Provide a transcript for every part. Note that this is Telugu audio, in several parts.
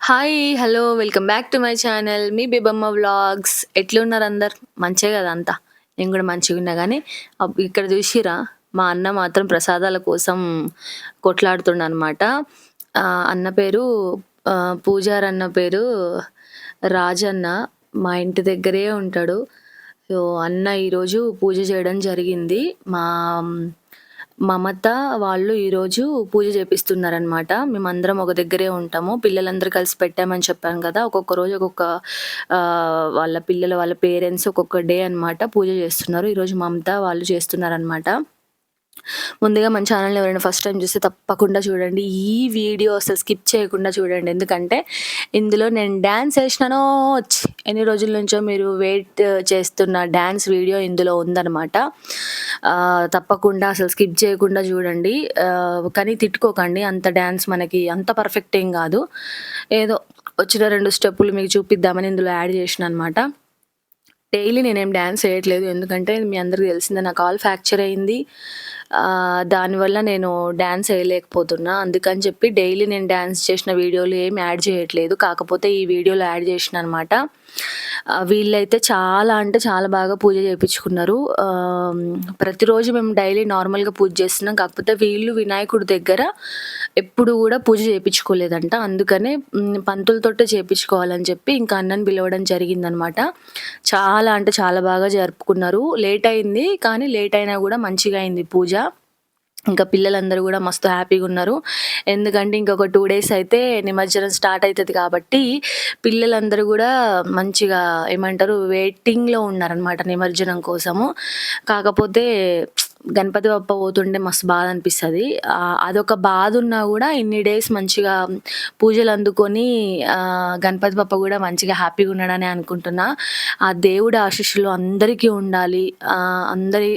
Hi! Hello! Welcome back to my channel. Me Bebamma vlogs. ఎట్లున్నారు అందరు? మంచే గదా అంతా. నేను గూడా మంచిగున్నా గానీ, ఇక్కడ జూషిర్రా? మా అన్న మాత్రం ప్రసాదాల కోసం కొట్లాడుతుండనమాట. అన్న పేరు పూజారి అన్న పేరు రాజన్న. మా ఇంటి దగ్గరే ఉంటాడు. సో, అన్న ఈరోజు పూజ చేయడం జరిగింది. మా మమత వాళ్ళు ఈరోజు పూజ చేపిస్తున్నారనమాట. మేమందరం ఒక దగ్గరే ఉంటాము. పిల్లలందరూ కలిసి పెట్టామని చెప్పాను గదా! ఒక్కొక్క రోజు ఒక్కొక్క వాళ్ళ పిల్లలు, వాళ్ళ పేరెంట్స్ ఒక్కొక్క డే అనమాట పూజ చేస్తున్నారు. ఈరోజు మమత వాళ్ళు చేస్తున్నారనమాట. ముందుగా మన ఛానల్‌ని ఎవరైనా ఫస్ట్ టైమ్ చూస్తే తప్పకుండా చూడండి. ఈ వీడియో అసలు స్కిప్ చేయకుండా చూడండి. ఎందుకంటే ఇందులో నేను డాన్స్ ఏసినానోచ్ ఎన్ని రోజుల నుంచో మీరు వెయిట్ చేస్తున్న డాన్స్ వీడియో ఇందులో ఉందనమాట. తప్పకుండా అసలు స్కిప్ చేయకుండా చూడండి. కానీ తిట్టుకోకండి. అంత డాన్స్ మనకి అంత పర్ఫెక్ట్ ఏం కాదు. ఏదో వచ్చిన 2 స్టెప్పులు మీకు చూపిద్దామని ఇందులో యాడ్ చేసినా అనమాట. డైలీ నేనేం డాన్స్ చేయట్లేదు. ఎందుకంటే మీ అందరికి తెలిసిందే నా కాలు ఫ్రాక్చర్ అయింది. దానివల్ల నేను డాన్స్ ఏయలేకపోతున్నా. అందుకని చెప్పి డైలీ నేను డాన్స్ చేసిన వీడియోలు ఏమి యాడ్ చేయట్లేదు. కాకపోతే ఈ వీడియోలో యాడ్ చేసినా అనమాట. వీళ్ళైతే చాలా అంటే చాలా బాగా పూజ చేపించుకున్నారు. ప్రతిరోజు మేము డైలీ నార్మల్‌గా పూజ చేస్తున్నాం. కాకపోతే వీళ్ళు వినాయకుడి దగ్గర ఎప్పుడు గూడా పూజ చేపించుకోలేదంట. అందుకనే పంతులతోటే చేపించుకోవాలని చెప్పి ఇంకా అన్నని పిలవడం జరిగిందనమాట. చాలా అంటే చాలా బాగా జరుపుకున్నారు. లేట్ అయింది. కానీ లేట్ అయినా గూడా మంచిగా అయింది పూజ. ఇంకా పిల్లలందరూ గూడా మస్తు హ్యాపీగున్నారు. ఎందుకంటే ఇంకొక 2 డేస్ అయితే నిమజ్జనం స్టార్ట్ అయితది కాబట్టి పిల్లలందరూ గూడా మంచిగా ఏమంటారు వెయిటింగ్‌లో ఉన్నారనమాట నిమజ్జనం కోసము. కాకపోతే గణపతి బప్ప పోతుంటే మస్తు బాధ అనిపిస్తది. అదొక బాధున్నా గూడా ఇన్ని డేస్ మంచిగా పూజలు అందుకొని గణపతి బప్ప గూడా మంచిగా హ్యాపీగా ఉన్నాడని అనుకుంటున్నా. ఆ దేవుడి ఆశీస్సులు అందరికీ ఉండాలి. అందరి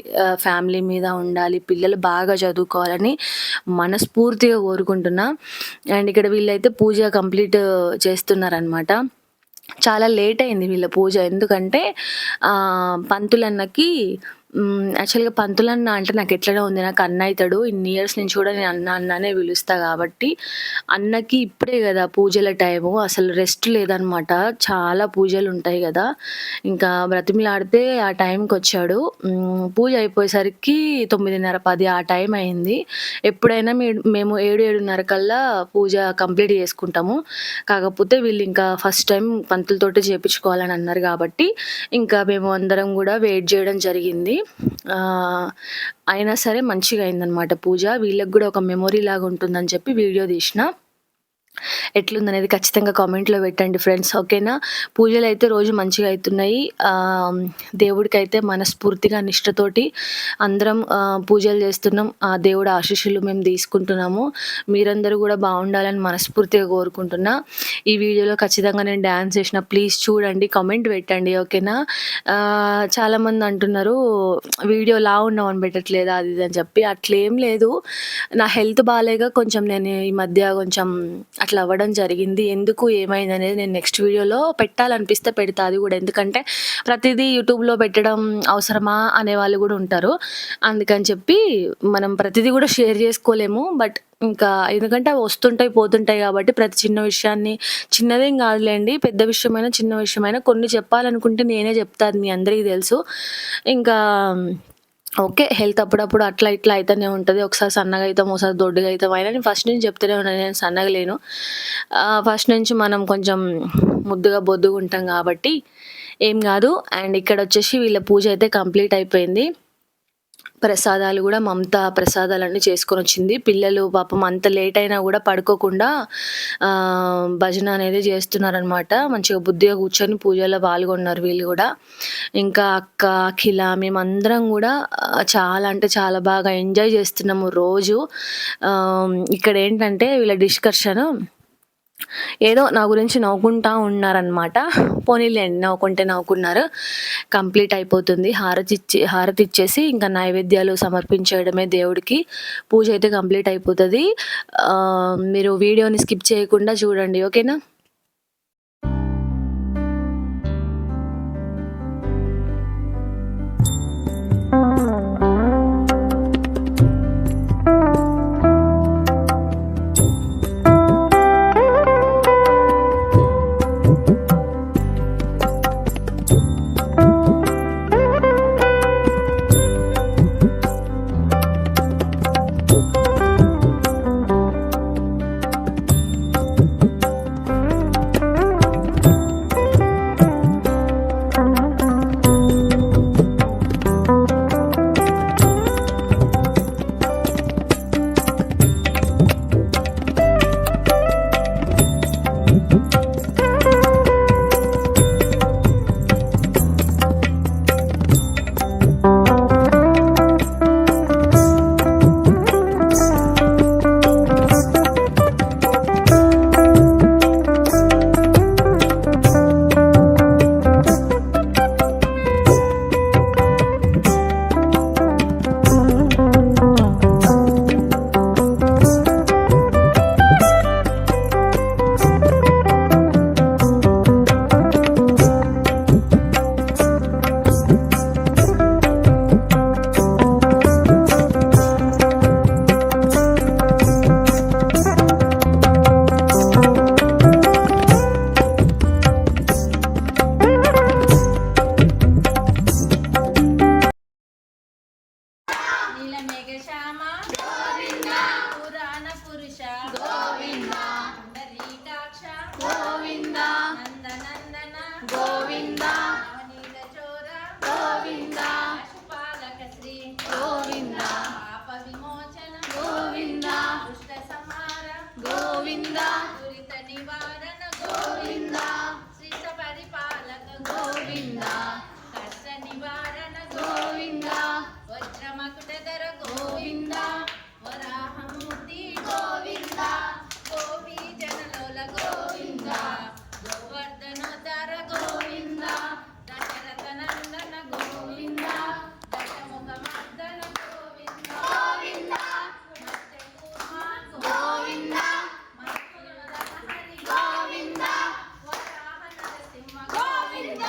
ఫ్యామిలీ మీద ఉండాలి. పిల్లలు బాగా చదువుకోవాలని మనస్ఫూర్తిగా కోరుకుంటున్నా. అండ్ ఇక్కడ వీళ్ళైతే పూజ కంప్లీట్ చేస్తున్నారనమాట. చాలా లేట్ అయింది వీళ్ళ పూజ. ఎందుకంటే పంతులన్నకి యాక్చువల్‌గా పంతులన్న అంటే నాకెట్లనో ఉంది. నాకు అన్న అయితాడు. ఇన్ని ఇయర్స్ నుంచి కూడా నేను అన్న అన్ననే పిలుస్తా కాబట్టి, అన్నకి ఇప్పుడే గదా పూజల టైము. అసలు రెస్ట్ లేదనమాట. చాలా పూజలుంటాయి గదా! ఇంకా బ్రతిమిలాడితే ఆ టైంకొచ్చాడు. పూజ అయిపోయేసరికి 9:30, 10 ఆ టైం అయింది. ఎప్పుడైనా మేము 7, 7:30 కల్లా పూజ కంప్లీట్ చేసుకుంటాము. కాకపోతే వీళ్ళింకా ఫస్ట్ టైం పంతులతోటే చేపించుకోవాలని అన్నారు కాబట్టి, ఇంకా మేము అందరం గూడా వెయిట్ జేయడం జరిగింది. అయినా సరే మంచిగా అయిందనమాట పూజ. వీళ్ళకి గూడా ఒక మెమొరీ లాగా ఉంటుందని చెప్పి వీడియో తీసిన. ఎట్లుందనేది ఖచ్చితంగా కామెంట్‌లో పెట్టండి ఫ్రెండ్స్. ఓకేనా? పూజలైతే రోజు మంచిగా అయితున్నాయి. దేవుడికైతే మనస్ఫూర్తిగా నిష్టతోటి అందరం పూజలు చేస్తున్నాం. ఆ దేవుడి ఆశీస్సులు మేము తీసుకుంటున్నాము. మీరందరూ గూడా బాగుండాలని మనస్ఫూర్తిగా కోరుకుంటున్నా. ఈ వీడియోలో ఖచ్చితంగా నేను డాన్స్ చేసిన. ప్లీజ్ చూడండి. కామెంట్ పెట్టండి. ఓకేనా? చాలామంది అంటున్నారు వీడియో ఉన్నావని పెట్టట్లేదా అది ఇది అని చెప్పి. అట్లేం లేదు. నా హెల్త్ బాలేక కొంచెం నేను ఈ మధ్య కొంచెం అట్లా అవ్వడం జరిగింది. ఎందుకు ఏమైందనేది నేను నెక్స్ట్ వీడియోలో పెట్టాలనిపిస్తే పెడతా అది గూడా. ఎందుకంటే ప్రతిదీ యూట్యూబ్‌లో పెట్టడం అవసరమా అనేవాళ్ళు గూడా ఉంటారు. అందుకని చెప్పి మనం ప్రతిదీ గూడా షేర్ చేసుకోలేము. బట్ ఇంకా ఎందుకంటే అవి వస్తుంటాయి, పోతుంటాయి కాబట్టి ప్రతి చిన్న విషయాన్ని చిన్నదేం గాదులేండి. పెద్ద విషయమైనా, చిన్న విషయమైనా కొన్ని చెప్పాలనుకుంటే నేనే చెప్తా. అది మీ అందరికీ తెలుసు. ఇంకా ఓకే. హెల్త్ అప్పుడప్పుడు అట్లా ఇట్లా అయితేనే ఉంటది. ఒకసారి సన్నగా అయితాం, ఒకసారి దొడ్డుగా అయితాం. అయినా నేను ఫస్ట్ నుంచి చెప్తూనే ఉన్నా నేను సన్నగా లేను. ఫస్ట్ నుంచి మనం కొంచెం ముద్దుగా, బొద్దుగా ఉంటాం కాబట్టి ఏం గాదు. అండ్ ఇక్కడొచ్చేసి వీళ్ళ పూజ అయితే కంప్లీట్ అయిపోయింది. ప్రసాదాలు గూడా మమత ప్రసాదాలన్నీ చేసుకొనొచ్చింది. పిల్లలు పాపం అంత లేట్ అయినా గూడా పడుకోకుండా భజన అనేది చేస్తున్నారనమాట. మంచిగా బుద్ధిగా కూర్చొని పూజలో పాల్గొన్నారు వీళ్ళు గూడా. ఇంకా అక్క, అఖిల మేమందరం గూడా చాలా అంటే చాలా బాగా ఎంజాయ్ చేస్తున్నాము రోజు. ఇక్కడేంటంటే వీళ్ళ డిస్కషను ఏదో నా గురించి నవ్వుకుంటా ఉన్నారనమాట. పోనీలెండి నవ్వుకుంటే నవ్వుకున్నారు. కంప్లీట్ అయిపోతుంది. హారతిచ్చేసి ఇంకా నైవేద్యాలు సమర్పించేయడమే దేవుడికి. పూజ అయితే కంప్లీట్ అయిపోతది. మీరు వీడియోని స్కిప్ చేయకుండా చూడండి. ఓకేనా? నివారణ గోవింద శ్రీష పరిపాలక గోవింద కష్ట నివారణ గోవింద వజ్రమకుటధర గోవింద వరాహమూర్తి గోవింద గోపీ జనలోల గోవింద గోవర్ధనోద్ధార గోవింద దశరథ నందన గోవింద దశముఖ మర్దన గోవింద గోవింద గోవింద హరి గోవింద వరాహ నరసింహ గోవింద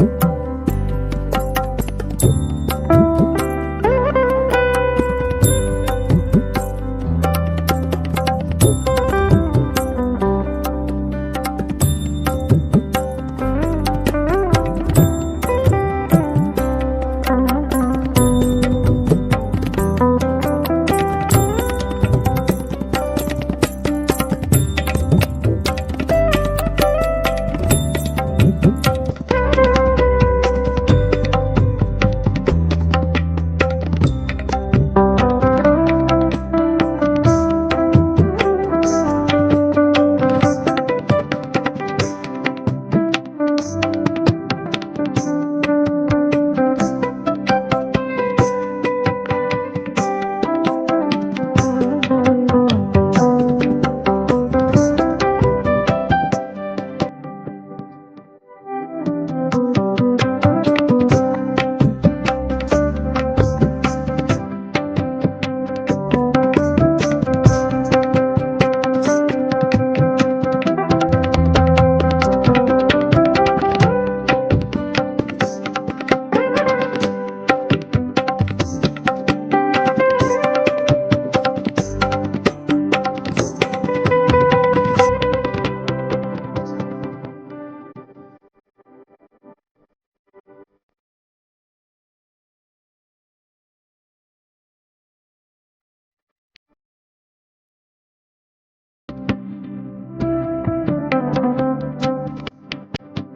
గోవింద